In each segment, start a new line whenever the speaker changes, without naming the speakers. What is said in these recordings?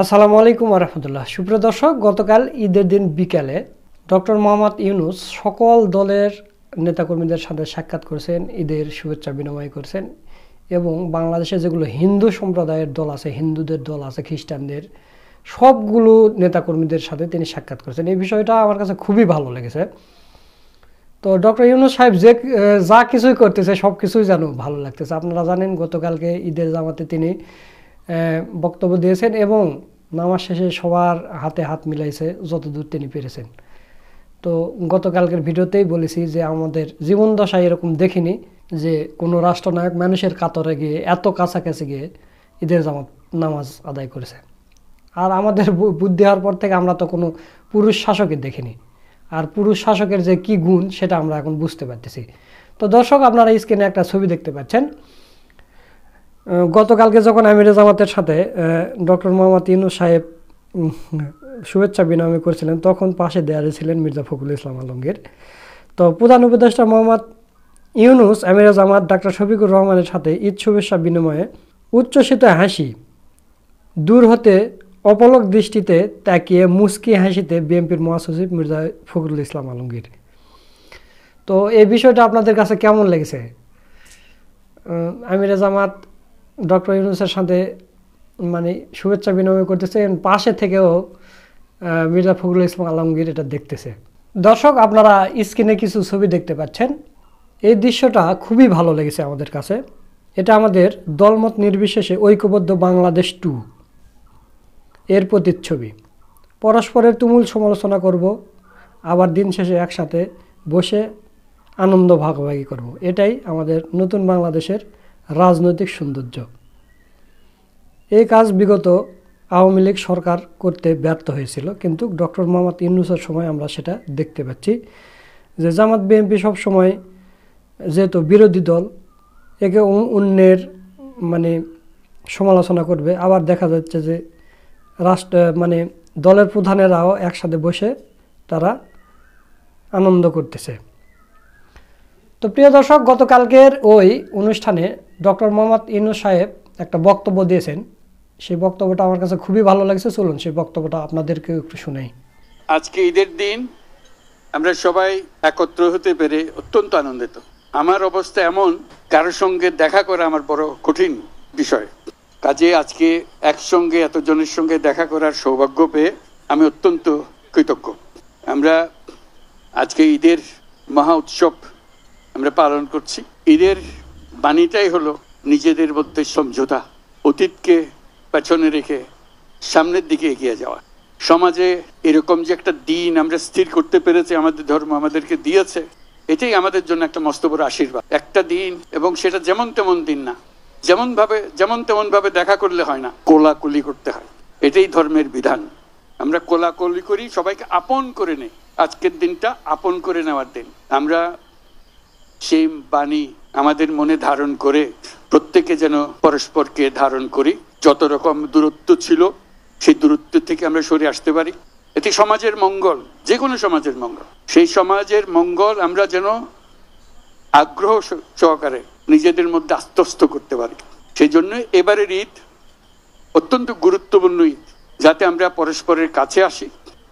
আসসালামু আলাইকুম রহমতুল্লাহ। সুপ্রিয় দর্শক, গতকাল ঈদের দিন বিকালে ডক্টর মোহাম্মদ ইউনূস সকল দলের নেতাকর্মীদের সাথে সাক্ষাৎ করেছেন, ঈদের শুভেচ্ছা বিনিময় করেছেন এবং বাংলাদেশে যেগুলো হিন্দু সম্প্রদায়ের দল আছে, হিন্দুদের দল আছে, খ্রিস্টানদের সবগুলো নেতাকর্মীদের সাথে তিনি সাক্ষাৎ করেছেন। এই বিষয়টা আমার কাছে খুবই ভালো লেগেছে। তো ডক্টর ইউনূস সাহেব যা কিছুই করতেছে সব কিছুই যেন ভালো লাগতেছে। আপনারা জানেন গতকালকে ঈদের জামাতে তিনি বক্তব্য দিয়েছেন এবং নামাজ শেষে সবার হাতে হাত মিলাইছে যতদূর তিনি পেরেছেন। তো গতকালকের ভিডিওতেই বলেছি যে আমাদের জীবন দশায় এরকম দেখিনি যে কোনো রাষ্ট্রনায়ক মানুষের কাতরে গিয়ে এত কাছাকাছি গিয়ে ঈদের জামাত নামাজ আদায় করেছে। আর আমাদের বুদ্ধি হওয়ার পর থেকে আমরা তো কোনো পুরুষ শাসকের দেখিনি, আর পুরুষ শাসকের যে কি গুণ সেটা আমরা এখন বুঝতে পারতেছি। তো দর্শক, আপনারা স্ক্রিনে একটা ছবি দেখতে পাচ্ছেন। গতকালকে যখন আমিরে জামাতের সাথে ডক্টর মোহাম্মদ ইউনূস সাহেব শুভেচ্ছা বিনিময় করেছিলেন, তখন পাশে দেয়ালে ছিলেন মির্জা ফখরুল ইসলাম আলমগীর। তো প্রধান উপদেষ্টা মোহাম্মদ ইউনূস আমিরে জামাত ডাক্তার শফিকুর রহমানের সাথে ঈদ শুভেচ্ছা বিনিময়ে উচ্ছ্বসিত হাসি দূর হতে অপলক দৃষ্টিতে তাকিয়ে মুস্কি হাসিতে বিএনপির মহাসচিব মির্জা ফখরুল ইসলাম আলমগীর। তো এই বিষয়টা আপনাদের কাছে কেমন লেগেছে? আমিরে জামাত ডক্টর ইউনূসের সাথে মানে শুভেচ্ছা বিনিময় করতেছে, পাশে থেকেও মির্জা ফখরুল ইসলাম আলমগীর এটা দেখতেছে। দর্শক, আপনারা স্ক্রিনে কিছু ছবি দেখতে পাচ্ছেন। এই দৃশ্যটা খুবই ভালো লেগেছে আমাদের কাছে। এটা আমাদের দলমত নির্বিশেষে ঐক্যবদ্ধ বাংলাদেশ 2 এর প্রতিচ্ছবি। পরস্পরের তুমুল সমালোচনা করব, আবার দিন শেষে একসাথে বসে আনন্দ ভাগাভাগি করব। এটাই আমাদের নতুন বাংলাদেশের রাজনৈতিক সৌন্দর্য। এই কাজ বিগত আওয়ামী লীগ সরকার করতে ব্যর্থ হয়েছিল, কিন্তু ডক্টর মোহাম্মদ ইউনূসের সময় আমরা সেটা দেখতে পাচ্ছি যে জামাত বিএনপি সব সময় যেহেতু বিরোধী দল, একে অন্যের মানে সমালোচনা করবে, আবার দেখা যাচ্ছে যে দলের প্রধানেরাও একসাথে বসে তারা আনন্দ করতেছে। তো প্রিয় দর্শক, গতকালকের ওই অনুষ্ঠানে ডক্টর মোহাম্মদ ইউনূস সাহেব একটা বক্তব্য দিয়েছেন। সেই বক্তব্যটা আমার কাছে খুবই ভালো লাগছে। চলুন সেই বক্তব্যটা আপনাদেরকে একটু শোনাই।
আজকে ঈদের দিন আমরা সবাই একত্র হতে পেরে অত্যন্ত আনন্দিত। আমার অবস্থা এমন, কারোর সঙ্গে দেখা করা আমার বড় কঠিন বিষয়। কাজে আজকে একসঙ্গে এতজনের সঙ্গে দেখা করার সৌভাগ্য পেয়ে আমি অত্যন্ত কৃতজ্ঞ। আমরা আজকে ঈদের মহা উৎসব আমরা পালন করছি। ঈদের বাণীটাই হলো নিজেদের মধ্যে সমঝোতা, অতীতকে পেছনে রেখে সামনের দিকে এগিয়ে যাওয়া। সমাজে এরকম যে একটা দিন আমরা স্থির করতে পেরেছি, আমাদের ধর্ম আমাদেরকে দিয়েছে, এটাই আমাদের জন্য একটা মস্ত বড় আশীর্বাদ। একটা দিন, এবং সেটা যেমন তেমন দিন না, যেমন তেমন ভাবে দেখা করলে হয় না, কোলাকুলি করতে হয়। এটাই ধর্মের বিধান। আমরা কোলাকুলি করি, সবাইকে আপন করে নেই। আজকের দিনটা আপন করে নেওয়ার দিন। আমরা সেই বাণী আমাদের মনে ধারণ করে প্রত্যেকে যেন পরস্পরকে ধারণ করি। যত রকম দূরত্ব ছিল সেই দূরত্ব থেকে আমরা সরে আসতে পারি। এটি সমাজের মঙ্গল, যে কোনো সমাজের মঙ্গল। সেই সমাজের মঙ্গল আমরা যেন আগ্রহ সহকারে নিজেদের মধ্যে আত্মস্থ করতে পারি। সেই জন্য এবারের ঈদ অত্যন্ত গুরুত্বপূর্ণ ঈদ, যাতে আমরা পরস্পরের কাছে আসি,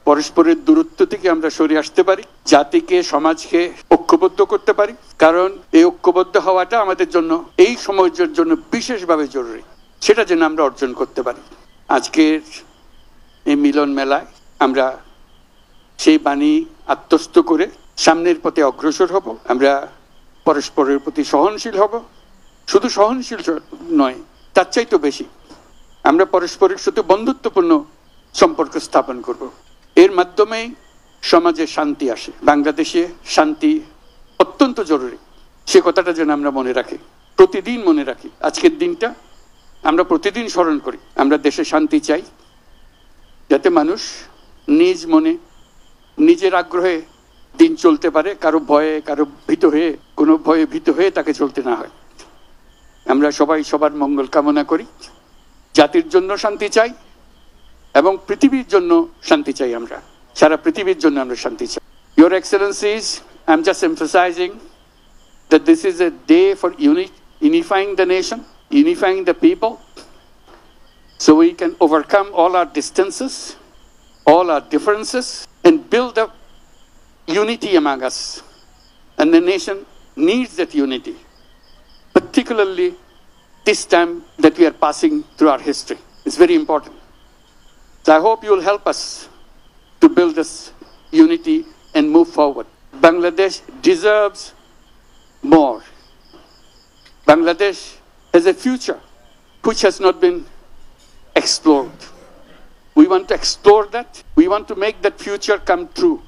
পরস্পরের দূরত্ব থেকে আমরা সরে আসতে পারি, জাতিকে সমাজকে ঐক্যবদ্ধ করতে পারি। কারণ এই ঐক্যবদ্ধ হওয়াটা আমাদের জন্য এই সমাজের জন্য বিশেষভাবে জরুরি। সেটা যেন আমরা অর্জন করতে পারি। আজকের এই মিলন মেলায় আমরা সেই বাণী আত্মস্থ করে সামনের পথে অগ্রসর হব। আমরা পরস্পরের প্রতি সহনশীল হব। শুধু সহনশীল নয়, তার চাইতেও বেশি আমরা পরস্পরের সাথে বন্ধুত্বপূর্ণ সম্পর্ক স্থাপন করব। এর মাধ্যমেই সমাজে শান্তি আসে। বাংলাদেশে শান্তি অত্যন্ত জরুরি, সে কথাটা যেন আমরা মনে রাখি, প্রতিদিন মনে রাখি। আজকের দিনটা আমরা প্রতিদিন স্মরণ করি। আমরা দেশে শান্তি চাই, যাতে মানুষ নিজ মনে নিজের আগ্রহে দিন চলতে পারে, কারো ভয়ে কোনো ভয়ে ভীত হয়ে তাকে চলতে না হয়। আমরা সবাই সবার মঙ্গল কামনা করি, জাতির জন্য শান্তি চাই এবং পৃথিবীর জন্য শান্তি চাই। আমরা সারা পৃথিবীর জন্য আমরা শান্তি চাই। Your Excellencies, I'm just emphasizing that this is a day for unifying the nation, unifying the people, so we can overcome all our distances, all our differences, and build up unity among us. And the nation needs that unity, particularly this time that we are passing through our history. It's very important. So I hope you will help us to build this unity and move forward. Bangladesh deserves more. Bangladesh has a future which has not been explored. We want to explore that. We want to make that future come true.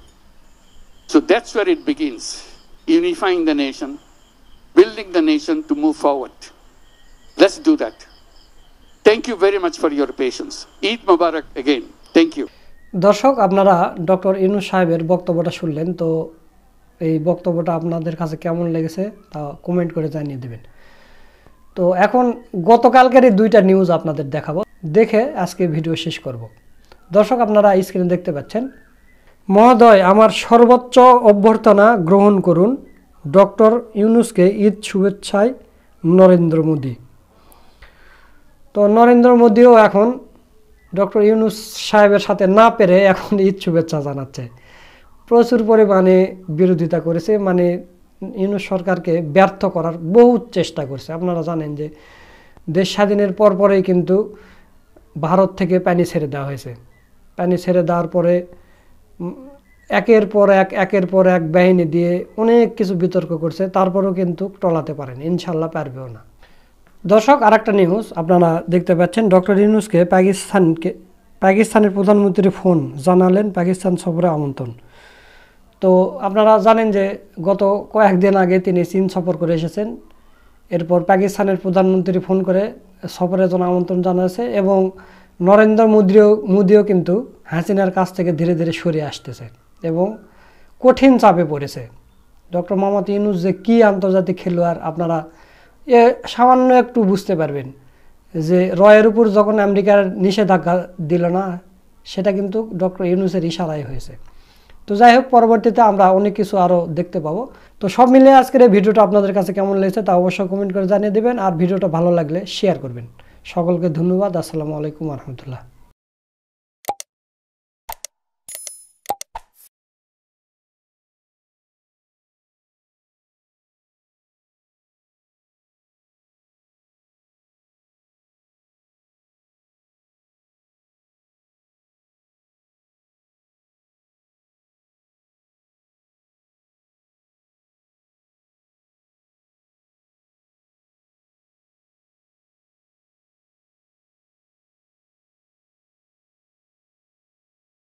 So that's where it begins. Unifying the nation, building the nation to move forward. Let's do that. Thank you very much for your patience. Eid Mubarak again. Thank you.
দর্শক, আপনারা doctor Yunus সাহেবের বক্তব্যটা শুনলেন। তো এই বক্তব্যটা আপনাদের কাছে কেমন লেগেছে তা কমেন্ট করে জানিয়ে দেবেন। তো এখন গতকালকের এই দুইটা নিউজ আপনাদের দেখাবো, দেখে আজকে ভিডিও শেষ করব। দর্শক, আপনারা স্ক্রিনে দেখতে পাচ্ছেন, মহোদয় আমার সর্বোচ্চ অভ্যর্থনা গ্রহণ করুন, ডক্টর ইউনূসকে ঈদ শুভেচ্ছায় নরেন্দ্র মোদী। তো নরেন্দ্র মোদীও এখন ডক্টর ইউনূস সাহেবের সাথে না পেরে এখন ঈদ শুভেচ্ছা জানাচ্ছে। প্রচুর পরিমাণে বিরোধিতা করেছে, মানে ইউনূস সরকারকে ব্যর্থ করার বহু চেষ্টা করছে। আপনারা জানেন যে দেশ স্বাধীনের পরপরেই কিন্তু ভারত থেকে পানি ছেড়ে দেওয়া হয়েছে। পানি ছেড়ে দেওয়ার পরে একের পর এক বাহিনী দিয়ে অনেক কিছু বিতর্ক করছে, তারপরেও কিন্তু টলাতে পারেন, ইনশাল্লাহ পারবেও না। দর্শক, আরেকটা নিউজ আপনারা দেখতে পাচ্ছেন, ডক্টর ইউনূসকে পাকিস্তানের প্রধানমন্ত্রী ফোন জানালেন পাকিস্তান সফরে আমন্ত্রণ। তো আপনারা জানেন যে গত কয়েকদিন আগে তিনি চীন সফর করে এসেছেন। এরপর পাকিস্তানের প্রধানমন্ত্রী ফোন করে সফরের জন্য আমন্ত্রণ জানাচ্ছে এবং নরেন্দ্র মোদীও কিন্তু হাসিনার কাছ থেকে ধীরে ধীরে সরে আসতেছে এবং কঠিন চাপে পড়েছে। ডক্টর মোহাম্মদ ইউনূস যে কী আন্তর্জাতিক খেলোয়াড়, আপনারা সামান্য একটু বুঝতে পারবেন যে রয়ের উপর যখন আমেরিকার নিষেধাজ্ঞা দিল না, সেটা কিন্তু ডক্টর ইউনূসের ইশারায় হয়েছে। তো যাই হোক, পরবর্তীতে আমরা অনেক কিছু আরও দেখতে পাবো। তো সব মিলিয়ে আজকের এই ভিডিওটা আপনাদের কাছে কেমন লেগেছে তা অবশ্যই কমেন্ট করে জানিয়ে দেবেন, আর ভিডিওটা ভালো লাগলে শেয়ার করবেন। সকলকে ধন্যবাদ। আসসালামু আলাইকুম রহমতুল্লাহ।